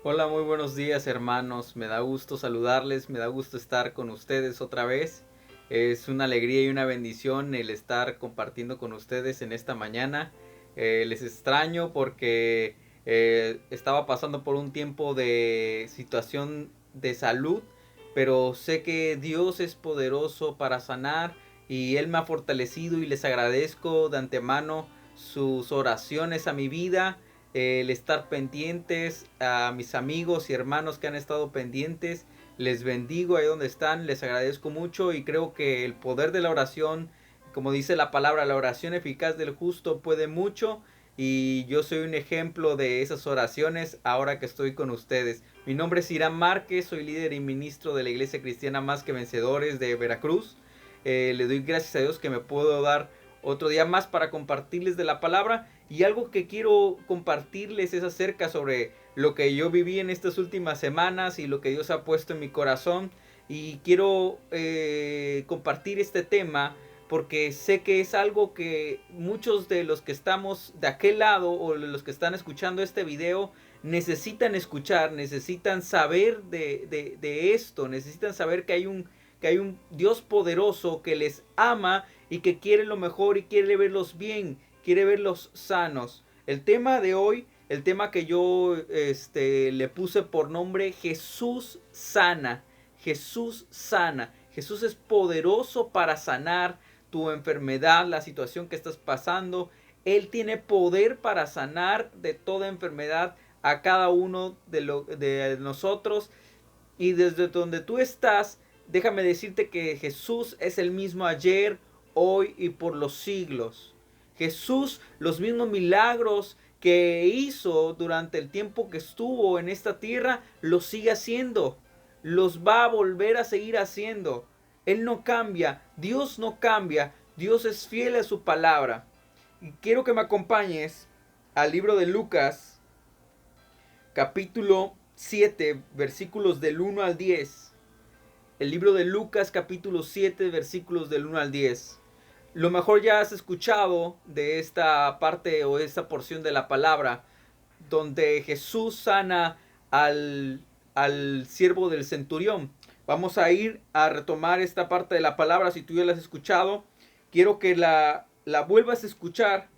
Hola, muy buenos días hermanos, me da gusto saludarles, me da gusto estar con ustedes otra vez. Es una alegría y una bendición el estar compartiendo con ustedes en esta mañana. Les extraño porque estaba pasando por un tiempo de situación de salud, pero sé que Dios es poderoso para sanar y Él me ha fortalecido y les agradezco de antemano sus oraciones a mi vida, el estar pendientes, a mis amigos y hermanos que han estado pendientes. Les bendigo ahí donde están, les agradezco mucho y creo que el poder de la oración, como dice la palabra, la oración eficaz del justo puede mucho, y yo soy un ejemplo de esas oraciones ahora que estoy con ustedes. Mi nombre es Irán Márquez, soy líder y ministro de la Iglesia Cristiana Más que Vencedores de Veracruz. Le doy gracias a Dios que me puedo dar otro día más para compartirles de la palabra, y algo que quiero compartirles es acerca sobre lo que yo viví en estas últimas semanas y lo que Dios ha puesto en mi corazón. Y quiero compartir este tema porque sé que es algo que muchos de los que estamos de aquel lado o de los que están escuchando este video necesitan escuchar, necesitan saber de esto, necesitan saber que hay un Dios poderoso que les ama y que quiere lo mejor y quiere verlos bien, quiere verlos sanos. El tema de hoy, el tema que yo le puse por nombre Jesús sana. Jesús sana. Jesús es poderoso para sanar tu enfermedad, la situación que estás pasando. Él tiene poder para sanar de toda enfermedad a cada uno de nosotros. Y desde donde tú estás, déjame decirte que Jesús es el mismo ayer, hoy y por los siglos. Jesús, los mismos milagros que hizo durante el tiempo que estuvo en esta tierra, los sigue haciendo. Los va a volver a seguir haciendo. Él no cambia, Dios no cambia, Dios es fiel a su palabra. Y quiero que me acompañes al libro de Lucas, capítulo 7, versículos del 1 al 10. El libro de Lucas, capítulo 7, versículos del 1 al 10. Lo mejor ya has escuchado de esta parte o esta porción de la palabra donde Jesús sana al siervo del centurión. Vamos a ir a retomar esta parte de la palabra. Si tú ya la has escuchado, quiero que la vuelvas a escuchar,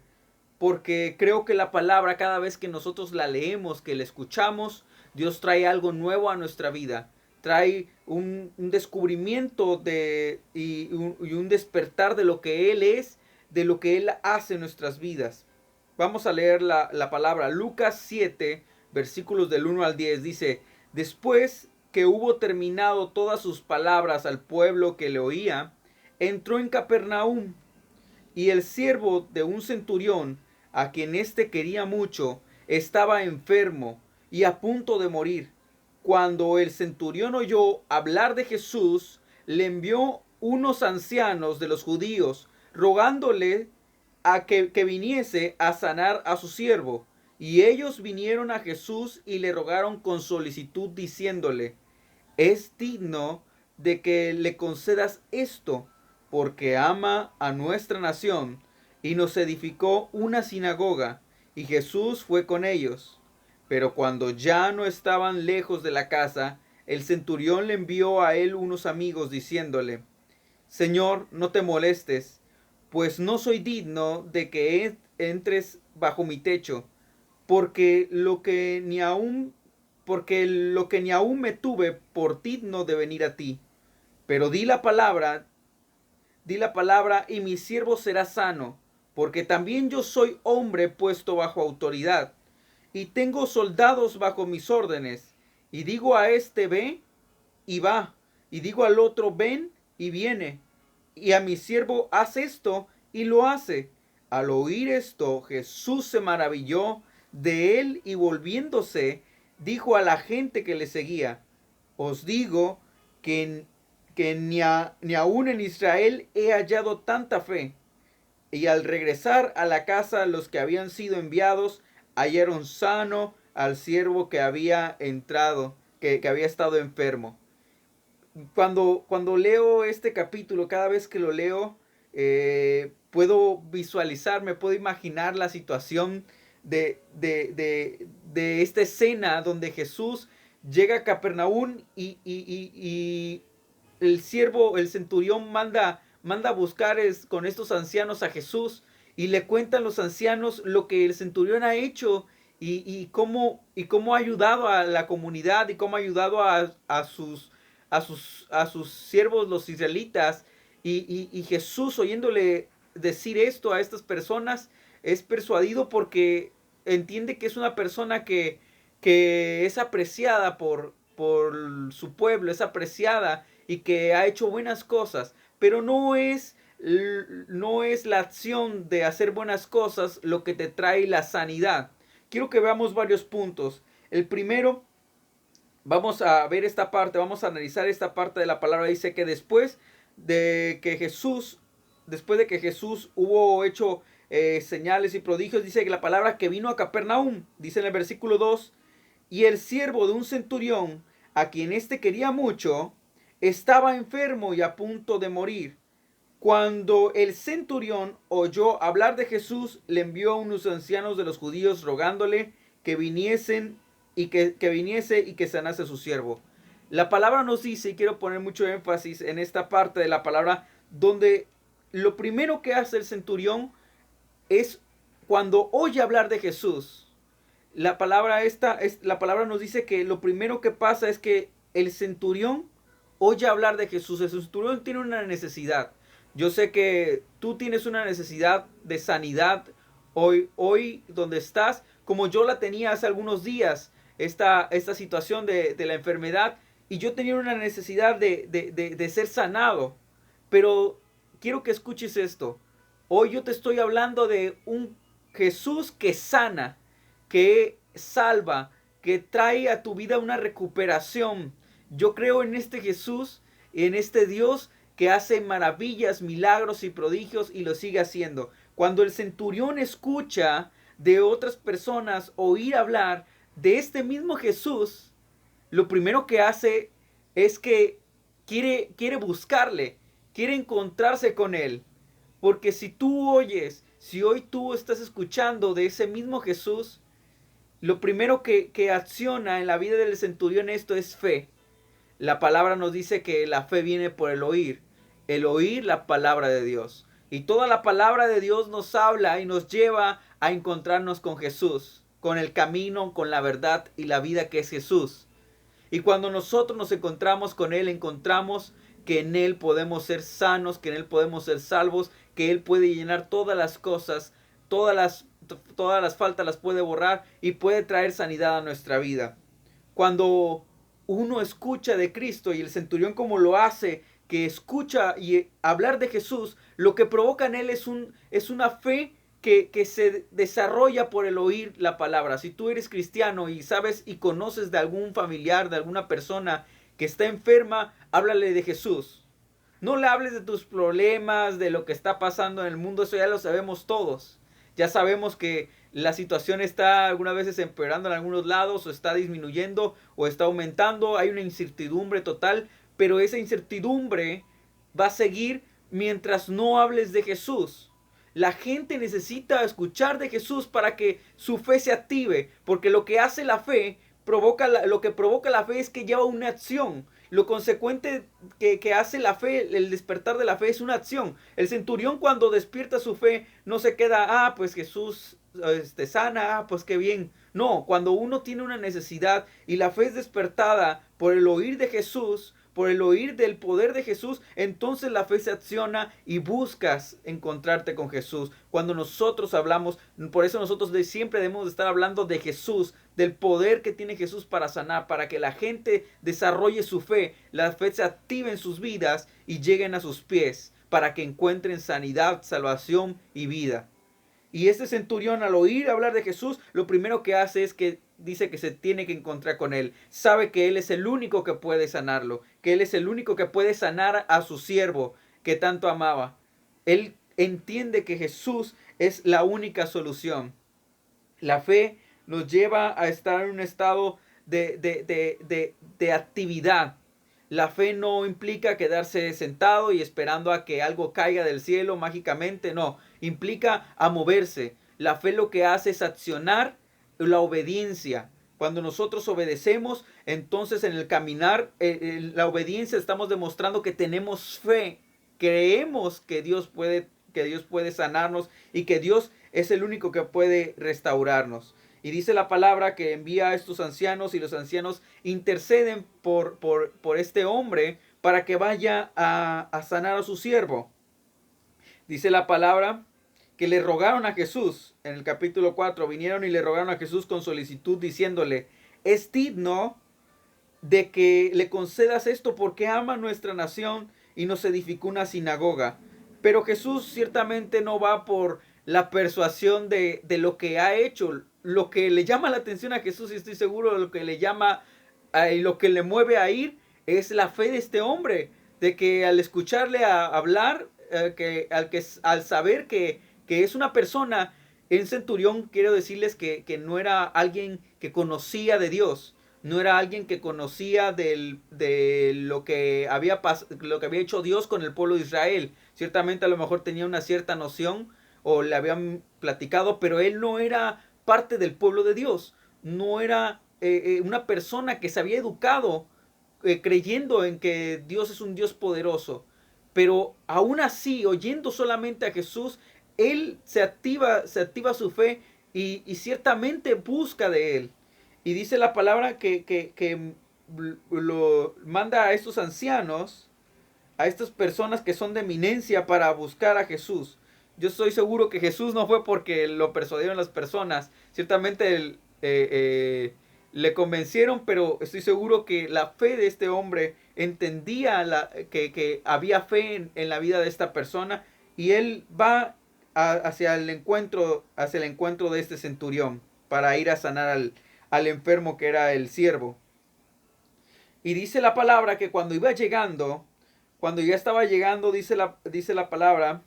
porque creo que la palabra, cada vez que nosotros la leemos, que la escuchamos, Dios trae algo nuevo a nuestra vida. Trae un descubrimiento y un despertar de lo que Él es, de lo que Él hace en nuestras vidas. Vamos a leer la palabra. Lucas 7, versículos del 1 al 10. Dice: después que hubo terminado todas sus palabras al pueblo que le oía, entró en Capernaum, y el siervo de un centurión, a quien éste quería mucho, estaba enfermo y a punto de morir. Cuando el centurión oyó hablar de Jesús, le envió unos ancianos de los judíos, rogándole que viniese a sanar a su siervo. Y ellos vinieron a Jesús y le rogaron con solicitud, diciéndole: es digno de que le concedas esto, porque ama a nuestra nación, y nos edificó una sinagoga, y Jesús fue con ellos. Pero cuando ya no estaban lejos de la casa, el centurión le envió a él unos amigos, diciéndole: Señor, no te molestes, pues no soy digno de que entres bajo mi techo, porque lo que ni aún me tuve por digno de venir a ti. Pero di la palabra y mi siervo será sano, porque también yo soy hombre puesto bajo autoridad, y tengo soldados bajo mis órdenes, y digo a este ve, y va, y digo al otro ven, y viene, y a mi siervo haz esto, y lo hace. Al oír esto, Jesús se maravilló de él, y volviéndose, dijo a la gente que le seguía: os digo que, ni aún en Israel he hallado tanta fe. Y al regresar a la casa, los que habían sido enviados hallaron sano al siervo que había entrado, que había estado enfermo. Cuando leo este capítulo, cada vez que lo leo, puedo visualizarme, puedo imaginar la situación de esta escena donde Jesús llega a Capernaum y el siervo, el centurión manda a buscar con estos ancianos a Jesús y le cuentan los ancianos lo que el centurión ha hecho y cómo ha ayudado a la comunidad y cómo ha ayudado a sus siervos los israelitas y Jesús oyéndole decir esto a estas personas es persuadido porque entiende que es una persona que es apreciada por su pueblo, es apreciada y que ha hecho buenas cosas, pero no es la acción de hacer buenas cosas lo que te trae la sanidad. Quiero que veamos varios puntos. El primero, vamos a ver esta parte, vamos a analizar esta parte de la palabra. Dice que después de que Jesús hubo hecho señales y prodigios, dice que la palabra que vino a Capernaum, dice en el versículo 2, y el siervo de un centurión, a quien éste quería mucho, estaba enfermo y a punto de morir. Cuando el centurión oyó hablar de Jesús, le envió a unos ancianos de los judíos rogándole que viniesen y que viniese y que sanase a su siervo. La palabra nos dice, y quiero poner mucho énfasis en esta parte de la palabra, donde lo primero que hace el centurión es cuando oye hablar de Jesús. La palabra nos dice que lo primero que pasa es que el centurión oye hablar de Jesús. El centurión tiene una necesidad. Yo sé que tú tienes una necesidad de sanidad hoy donde estás, como yo la tenía hace algunos días, esta situación de la enfermedad, y yo tenía una necesidad de ser sanado. Pero quiero que escuches esto. Hoy yo te estoy hablando de un Jesús que sana, que salva, que trae a tu vida una recuperación. Yo creo en este Jesús, en este Dios que hace maravillas, milagros y prodigios y lo sigue haciendo. Cuando el centurión escucha de otras personas oír hablar de este mismo Jesús, lo primero que hace es que quiere buscarle, quiere encontrarse con él. Porque si hoy tú estás escuchando de ese mismo Jesús, lo primero que acciona en la vida del centurión esto es fe. La palabra nos dice que la fe viene por el oír la palabra de Dios. Y toda la palabra de Dios nos habla y nos lleva a encontrarnos con Jesús, con el camino, con la verdad y la vida que es Jesús. Y cuando nosotros nos encontramos con Él, encontramos que en Él podemos ser sanos, que en Él podemos ser salvos, que Él puede llenar todas las cosas, todas las faltas las puede borrar y puede traer sanidad a nuestra vida. Cuando uno escucha de Cristo y el centurión como lo hace, que escucha y hablar de Jesús, lo que provoca en él es una fe que se desarrolla por el oír la palabra. Si tú eres cristiano y sabes y conoces de algún familiar, de alguna persona que está enferma, háblale de Jesús. No le hables de tus problemas, de lo que está pasando en el mundo, eso ya lo sabemos todos. Ya sabemos que la situación está algunas veces empeorando en algunos lados, o está disminuyendo, o está aumentando, hay una incertidumbre total, pero esa incertidumbre va a seguir mientras no hables de Jesús. La gente necesita escuchar de Jesús para que su fe se active, porque lo que hace la fe, lo que provoca la fe es que lleva una acción. Lo consecuente que hace la fe, el despertar de la fe es una acción. El centurión cuando despierta su fe no se queda, pues Jesús sana, pues qué bien. No, cuando uno tiene una necesidad y la fe es despertada por el oír de Jesús, por el oír del poder de Jesús, entonces la fe se acciona y buscas encontrarte con Jesús. Cuando nosotros hablamos, por eso nosotros siempre debemos estar hablando de Jesús, del poder que tiene Jesús para sanar, para que la gente desarrolle su fe, la fe se active en sus vidas y lleguen a sus pies, para que encuentren sanidad, salvación y vida. Y este centurión, al oír hablar de Jesús, lo primero que hace es que dice que se tiene que encontrar con él. Sabe que él es el único que puede sanarlo, que él es el único que puede sanar a su siervo que tanto amaba. Él entiende que Jesús es la única solución. La fe nos lleva a estar en un estado de actividad. La fe no implica quedarse sentado y esperando a que algo caiga del cielo mágicamente, no, implica a moverse. La fe lo que hace es accionar la obediencia. Cuando nosotros obedecemos, entonces en el caminar, la obediencia, estamos demostrando que tenemos fe. Creemos que Dios puede sanarnos y que Dios es el único que puede restaurarnos. Y dice la palabra que envía a estos ancianos y los ancianos interceden por este hombre para que vaya a sanar a su siervo. Dice la palabra que le rogaron a Jesús, en el capítulo 4, vinieron y le rogaron a Jesús con solicitud diciéndole, es digno de que le concedas esto porque ama nuestra nación y nos edificó una sinagoga. Pero Jesús ciertamente no va por la persuasión de lo que ha hecho. Lo que le llama la atención a Jesús, y estoy seguro de lo que le llama y lo que le mueve a ir, es la fe de este hombre, de que al escucharle a hablar, al saber que es una persona, en centurión, quiero decirles que no era alguien que conocía de Dios, no era alguien que conocía de lo que había hecho Dios con el pueblo de Israel. Ciertamente a lo mejor tenía una cierta noción o le habían platicado, pero él no era parte del pueblo de Dios, no era una persona que se había educado creyendo en que Dios es un Dios poderoso. Pero aún así, oyendo solamente a Jesús, él se activa su fe y ciertamente busca de él. Y dice la palabra que lo manda a estos ancianos, a estas personas que son de eminencia para buscar a Jesús. Yo estoy seguro que Jesús no fue porque lo persuadieron las personas. Ciertamente le convencieron, pero estoy seguro que la fe de este hombre entendía que había fe en la vida de esta persona y él va hacia el encuentro de este centurión para ir a sanar al enfermo que era el siervo. Y dice la palabra que cuando iba llegando, cuando ya estaba llegando, dice la palabra,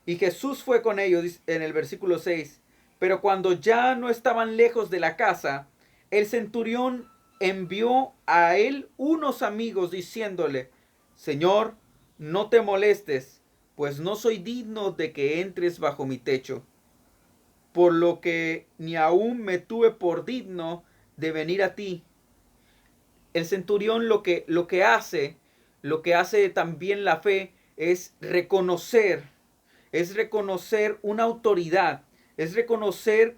y Jesús fue con ellos en el versículo 6. Pero cuando ya no estaban lejos de la casa, el centurión envió a él unos amigos diciéndole, Señor, no te molestes, pues no soy digno de que entres bajo mi techo, por lo que ni aún me tuve por digno de venir a ti. El centurión lo que hace también la fe, es reconocer una autoridad, es reconocer,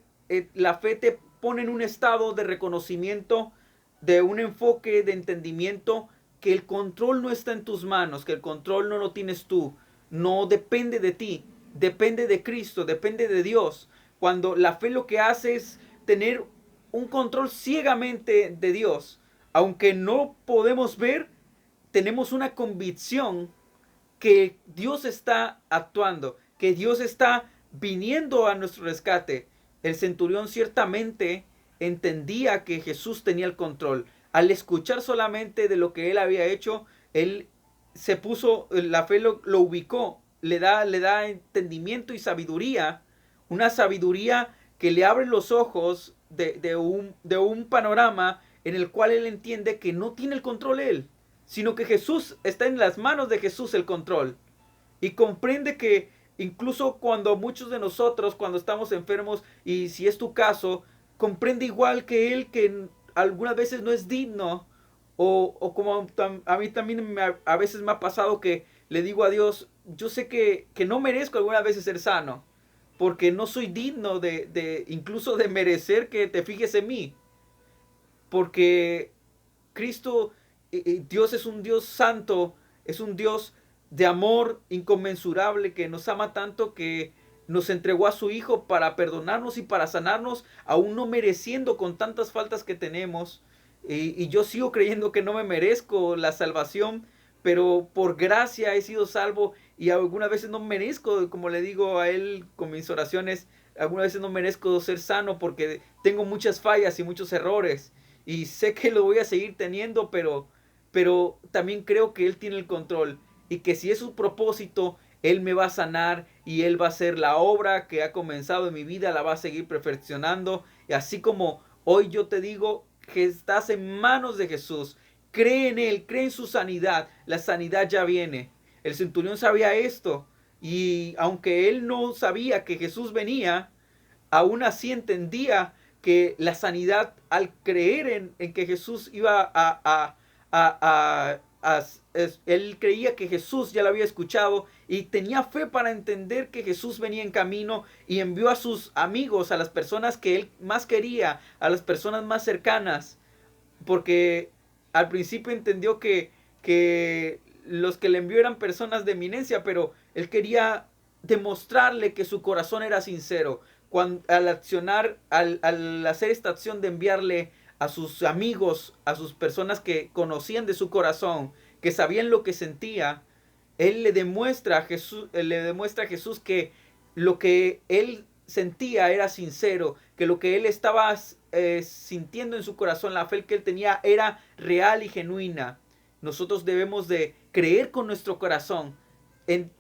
la fe te pone en un estado de reconocimiento, de un enfoque de entendimiento, que el control no está en tus manos, que el control no lo tienes tú, no depende de ti, depende de Cristo, depende de Dios. Cuando la fe lo que hace es tener un control ciegamente de Dios, aunque no podemos ver, tenemos una convicción que Dios está actuando, que Dios está viniendo a nuestro rescate. El centurión ciertamente entendía que Jesús tenía el control. Al escuchar solamente de lo que él había hecho, él se puso, la fe lo ubicó, le da entendimiento y sabiduría, una sabiduría que le abre los ojos de un panorama en el cual él entiende que no tiene el control él, sino que Jesús, está en las manos de Jesús el control. Y comprende que incluso cuando muchos de nosotros, cuando estamos enfermos, y si es tu caso, comprende igual que él que algunas veces no es digno, o como a mí también a veces me ha pasado que le digo a Dios, yo sé que no merezco algunas veces ser sano, porque no soy digno incluso de merecer que te fijes en mí, porque Cristo, Dios es un Dios santo, es un Dios de amor inconmensurable, que nos ama tanto que nos entregó a su Hijo para perdonarnos y para sanarnos, aún no mereciendo, con tantas faltas que tenemos. Y yo sigo creyendo que no me merezco la salvación, pero por gracia he sido salvo, y algunas veces no merezco, como le digo a él con mis oraciones, algunas veces no merezco ser sano porque tengo muchas fallas y muchos errores. Y sé que lo voy a seguir teniendo, pero también creo que Él tiene el control. Y que si es su propósito, Él me va a sanar y Él va a hacer la obra que ha comenzado en mi vida, la va a seguir perfeccionando. Y así como hoy yo te digo que estás en manos de Jesús, cree en Él, cree en su sanidad. La sanidad ya viene. El centurión sabía esto. Y aunque él no sabía que Jesús venía, aún así entendía que la sanidad, al creer en que Jesús iba él creía que Jesús ya lo había escuchado y tenía fe para entender que Jesús venía en camino y envió a sus amigos, a las personas que él más quería, a las personas más cercanas, porque al principio entendió que los que le envió eran personas de eminencia, pero él quería demostrarle que su corazón era sincero. Al accionar, al hacer esta acción de enviarle a sus amigos, a sus personas que conocían de su corazón, que sabían lo que sentía, él le demuestra a Jesús que lo que él sentía era sincero, que lo que él estaba sintiendo en su corazón, la fe que él tenía era real y genuina. Nosotros debemos de creer con nuestro corazón,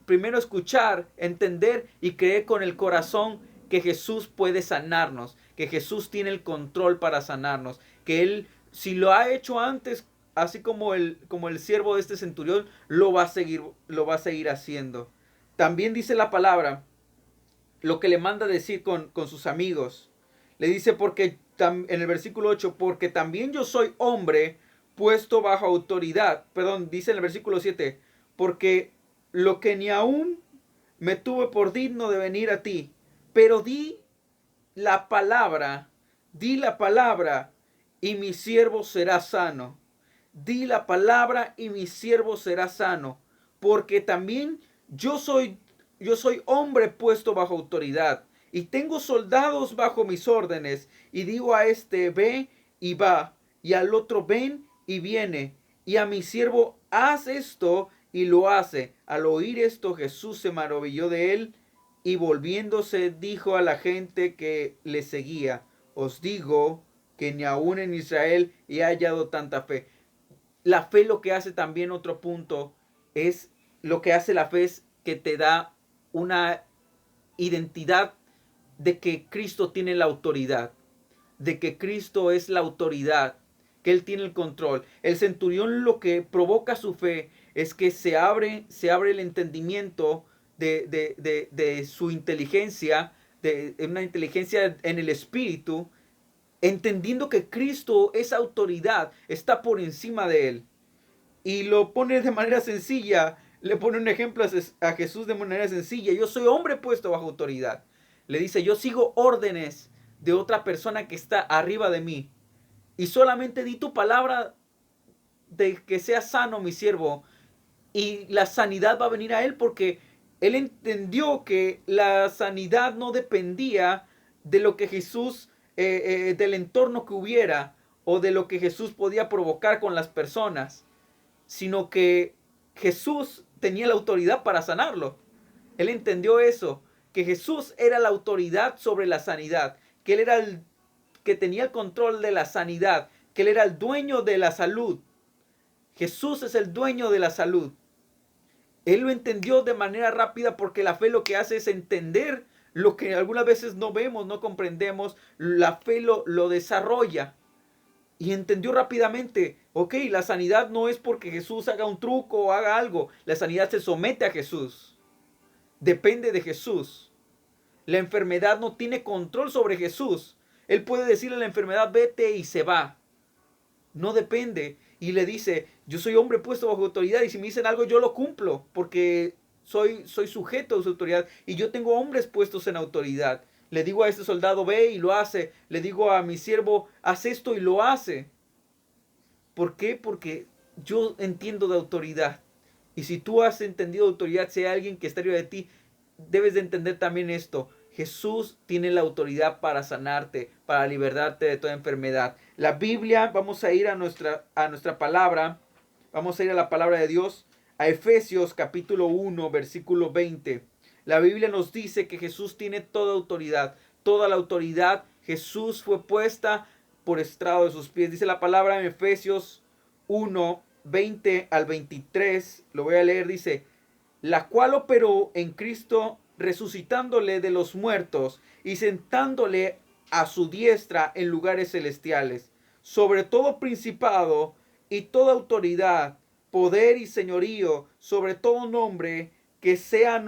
primero escuchar, entender y creer con el corazón que Jesús puede sanarnos, que Jesús tiene el control para sanarnos, que Él, si lo ha hecho antes, así como el siervo de este centurión, lo va a seguir haciendo. También dice la palabra, lo que le manda decir con sus amigos. Le dice en el versículo 8, porque también yo soy hombre puesto bajo autoridad. Perdón, dice en el versículo 7, porque lo que ni aún me tuve por digno de venir a ti, pero la palabra, di la palabra y mi siervo será sano. Di la palabra y mi siervo será sano, porque también yo soy hombre puesto bajo autoridad y tengo soldados bajo mis órdenes y digo a este ve y va y al otro ven y viene y a mi siervo haz esto y lo hace. Al oír esto Jesús se maravilló de él y volviéndose dijo a la gente que le seguía, os digo que ni aún en Israel he hallado tanta fe. La fe lo que hace también, otro punto, es lo que hace la fe es que te da una identidad de que Cristo tiene la autoridad, de que Cristo es la autoridad, que Él tiene el control. El centurión lo que provoca su fe es que se abre el entendimiento de su inteligencia, de una inteligencia en el espíritu, entendiendo que Cristo es autoridad, está por encima de él. Y lo pone de manera sencilla, le pone un ejemplo a Jesús de manera sencilla. Yo soy hombre puesto bajo autoridad. Le dice, yo sigo órdenes de otra persona que está arriba de mí. Y solamente di tu palabra de que sea sano mi siervo. Y la sanidad va a venir a él porque él entendió que la sanidad no dependía de lo que Jesús, del entorno que hubiera o de lo que Jesús podía provocar con las personas, sino que Jesús tenía la autoridad para sanarlo. Él entendió eso, que Jesús era la autoridad sobre la sanidad, que él era el que tenía el control de la sanidad, que él era el dueño de la salud. Jesús es el dueño de la salud. Él lo entendió de manera rápida porque la fe lo que hace es entender lo que algunas veces no vemos, no comprendemos. La fe lo desarrolla. Y entendió rápidamente, ok, la sanidad no es porque Jesús haga un truco o haga algo. La sanidad se somete a Jesús. Depende de Jesús. La enfermedad no tiene control sobre Jesús. Él puede decirle a la enfermedad, vete y se va. No depende. Y le dice, yo soy hombre puesto bajo autoridad y si me dicen algo yo lo cumplo porque soy sujeto de su autoridad y yo tengo hombres puestos en autoridad. Le digo a este soldado, ve y lo hace. Le digo a mi siervo, haz esto y lo hace. ¿Por qué? Porque yo entiendo de autoridad. Y si tú has entendido de autoridad, si hay alguien que está arriba de ti, debes de entender también esto. Jesús tiene la autoridad para sanarte, para liberarte de toda enfermedad. La Biblia, vamos a ir a nuestra palabra, vamos a ir a la palabra de Dios, a Efesios capítulo 1, versículo 20. La Biblia nos dice que Jesús tiene toda autoridad, toda la autoridad. Jesús fue puesta por estrado de sus pies. Dice la palabra en Efesios 1, 20 al 23, lo voy a leer, dice, la cual operó en Cristo resucitándole de los muertos y sentándole a su diestra en lugares celestiales, sobre todo principado y toda autoridad, poder y señorío, sobre todo nombre que se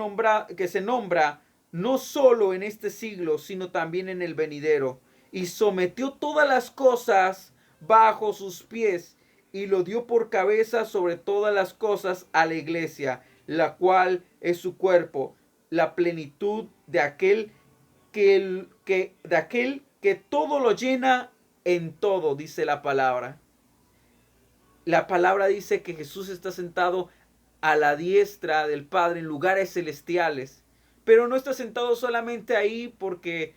nombra no solo en este siglo, sino también en el venidero. Y sometió todas las cosas bajo sus pies y lo dio por cabeza sobre todas las cosas a la iglesia, la cual es su cuerpo, la plenitud de aquel que todo lo llena en todo, dice la palabra. La palabra dice que Jesús está sentado a la diestra del Padre en lugares celestiales, pero no está sentado solamente ahí porque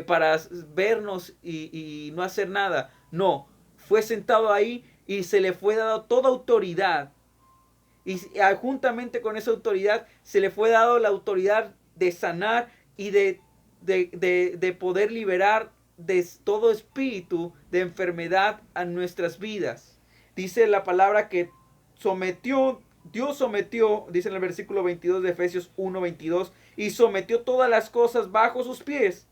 para vernos y no hacer nada. No, fue sentado ahí y se le fue dado toda autoridad. Y juntamente con esa autoridad se le fue dado la autoridad de sanar y de poder liberar de todo espíritu de enfermedad a nuestras vidas. Dice la palabra que Dios sometió, dice en el versículo 22 de Efesios 1:22, y sometió todas las cosas bajo sus pies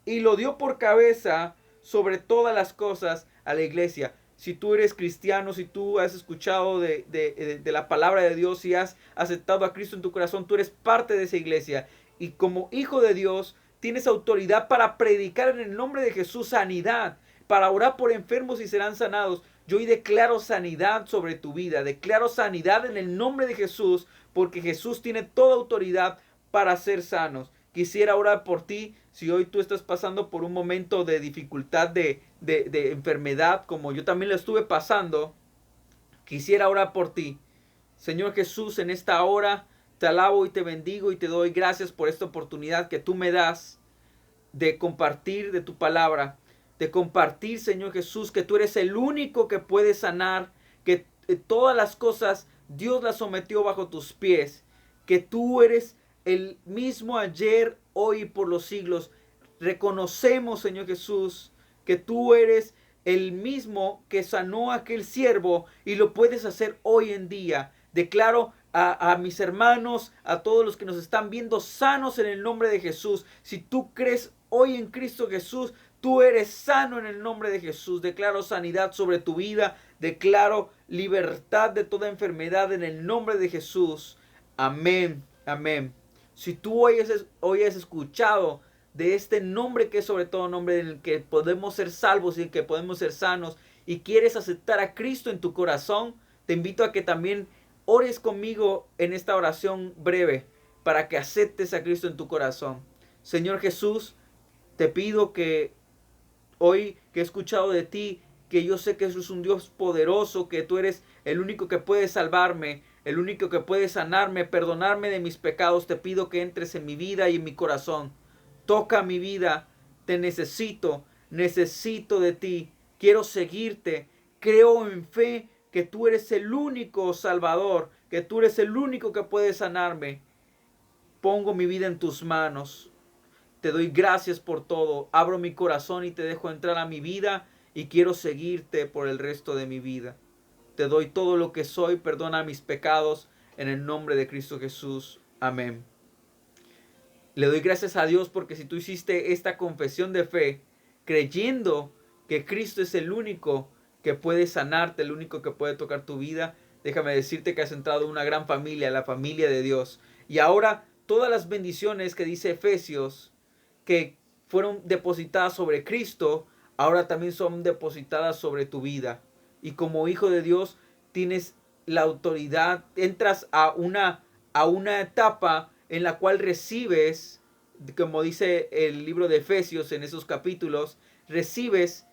y lo dio por cabeza sobre todas las cosas a la iglesia. Si tú eres cristiano, si tú has escuchado de la palabra de Dios, si has aceptado a Cristo en tu corazón, tú eres parte de esa iglesia. Y como hijo de Dios, tienes autoridad para predicar en el nombre de Jesús sanidad, para orar por enfermos y serán sanados. Yo hoy declaro sanidad sobre tu vida, declaro sanidad en el nombre de Jesús, porque Jesús tiene toda autoridad para ser sanos. Quisiera orar por ti. Si hoy tú estás pasando por un momento de dificultad, de enfermedad, como yo también lo estuve pasando, quisiera orar por ti. Señor Jesús, en esta hora te alabo y te bendigo y te doy gracias por esta oportunidad que tú me das de compartir de tu palabra, de compartir, Señor Jesús, que tú eres el único que puede sanar, que todas las cosas Dios las sometió bajo tus pies, que tú eres el mismo ayer, hoy y por los siglos. Reconocemos, Señor Jesús, que tú eres el mismo que sanó a aquel siervo y lo puedes hacer hoy en día. Declaro a mis hermanos, a todos los que nos están viendo sanos en el nombre de Jesús. Si tú crees hoy en Cristo Jesús, tú eres sano en el nombre de Jesús. Declaro sanidad sobre tu vida. Declaro libertad de toda enfermedad en el nombre de Jesús. Amén, amén. Si tú hoy has escuchado de este nombre que es sobre todo nombre en el que podemos ser salvos y en el que podemos ser sanos y quieres aceptar a Cristo en tu corazón, te invito a que también ores conmigo en esta oración breve para que aceptes a Cristo en tu corazón. Señor Jesús, te pido que hoy que he escuchado de ti, que yo sé que Jesús es un Dios poderoso, que tú eres el único que puede salvarme, el único que puede sanarme, perdonarme de mis pecados, te pido que entres en mi vida y en mi corazón. Toca mi vida, te necesito, necesito de ti, quiero seguirte, creo en fe que tú eres el único Salvador, que tú eres el único que puede sanarme. Pongo mi vida en tus manos. Te doy gracias por todo. Abro mi corazón y te dejo entrar a mi vida y quiero seguirte por el resto de mi vida. Te doy todo lo que soy, perdona mis pecados en el nombre de Cristo Jesús. Amén. Le doy gracias a Dios porque si tú hiciste esta confesión de fe, creyendo que Cristo es el único que puede sanarte, el único que puede tocar tu vida, déjame decirte que has entrado en una gran familia, la familia de Dios. Y ahora todas las bendiciones que dice Efesios, que fueron depositadas sobre Cristo, ahora también son depositadas sobre tu vida. Y como hijo de Dios tienes la autoridad, entras a una etapa en la cual recibes, como dice el libro de Efesios en esos capítulos, recibes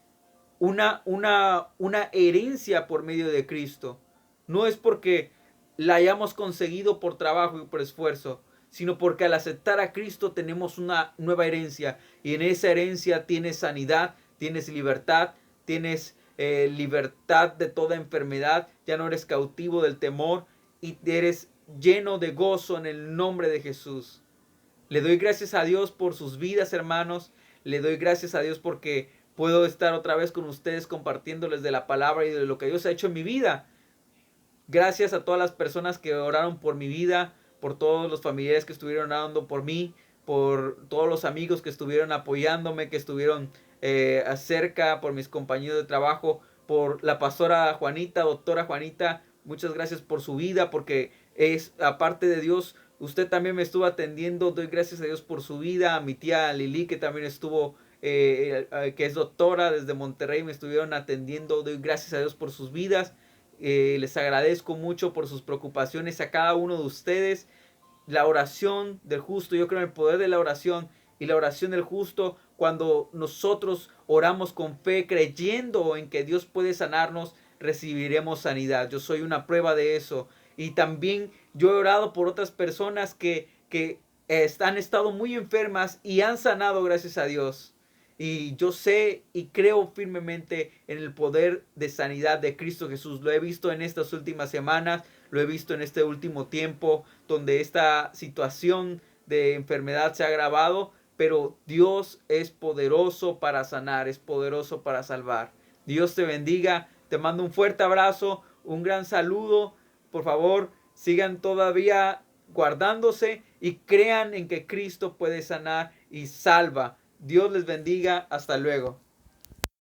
una herencia por medio de Cristo. No es porque la hayamos conseguido por trabajo y por esfuerzo, sino porque al aceptar a Cristo tenemos una nueva herencia. Y en esa herencia tienes sanidad, tienes libertad, tienes libertad de toda enfermedad. Ya no eres cautivo del temor y eres lleno de gozo en el nombre de Jesús. Le doy gracias a Dios por sus vidas, hermanos. Le doy gracias a Dios porque puedo estar otra vez con ustedes compartiéndoles de la palabra y de lo que Dios ha hecho en mi vida. Gracias a todas las personas que oraron por mi vida, por todos los familiares que estuvieron orando por mí, por todos los amigos que estuvieron apoyándome, que estuvieron cerca, por mis compañeros de trabajo, por la pastora Juanita, doctora Juanita. Muchas gracias por su vida, porque es, aparte de Dios, Usted también me estuvo atendiendo. Doy gracias a Dios por su vida. A mi tía Lili, que también estuvo, que es doctora desde Monterrey, me estuvieron atendiendo. Doy gracias a Dios por sus vidas. Les agradezco mucho por sus preocupaciones a cada uno de ustedes. La oración del justo, yo creo en el poder de la oración y la oración del justo, cuando nosotros oramos con fe, creyendo en que Dios puede sanarnos, recibiremos sanidad. Yo soy una prueba de eso. Y también yo he orado por otras personas que han estado muy enfermas y han sanado gracias a Dios. Y yo sé y creo firmemente en el poder de sanidad de Cristo Jesús. Lo he visto en estas últimas semanas, lo he visto en este último tiempo, donde esta situación de enfermedad se ha agravado, pero Dios es poderoso para sanar, es poderoso para salvar. Dios te bendiga, te mando un fuerte abrazo, un gran saludo. Por favor, sigan todavía guardándose y crean en que Cristo puede sanar y salva. Dios les bendiga. Hasta luego.